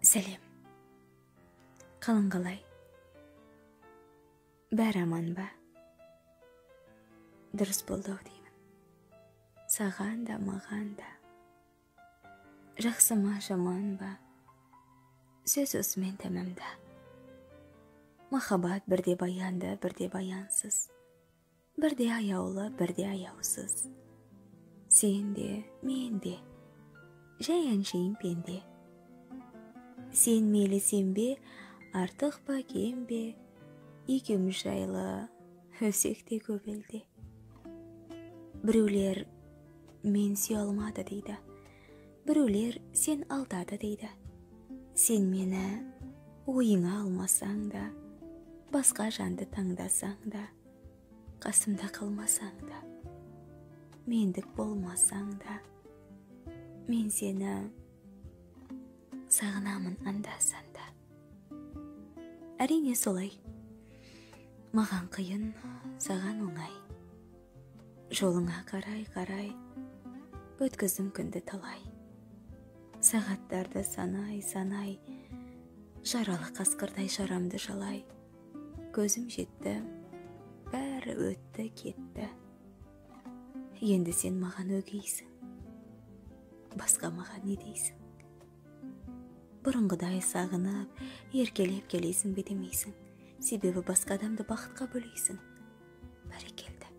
Сәлем. Қалың қалай? Бәрі аман ба? Дұрыс болды деймін. Саған да, маған да. Жақсы ма, жаман ба? Сөз осымен тәмамда. Махаббат бірде баянды, бірде баянсыз. Бірде аяулы, бірде аяусыз. Сен де, мен де. Жай әншейін пенде. Сен мейлі сенбе, артық па кембе, екеуміз жайлы өсек те көп елде. Біреулер мен сүйе алмады дейді, біреулер сен алдады дейді. Сен мені ойыңа алмасаң да, басқа жанды таңдасаң да, қасымда қалмасаң да, мендік болмасаң да, мен сені сағынамын анда-санда. Әрине солай. Маған қиын, саған оңай. Жолыңа қарай-қарай өткіздім күнді талай. Сағаттарды санай-санай, жаралы қасқырдай жарамды жалай. Көзім жетті, бәрі өтті кетті. Енді сен маған өгейсің. Басқа маған не дейсің? Бұрынғыдай сағынып, еркелеп келесің бе демейсің. Себебі басқа адамды бақытқа бөлейсің. Бәрекелді.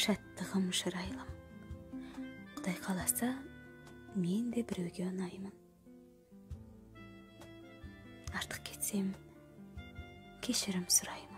Шаттығым шырайлым. Құдай қаласа, мен де біреуге ұнаймын. Артық кетсем, кешірім сұраймын.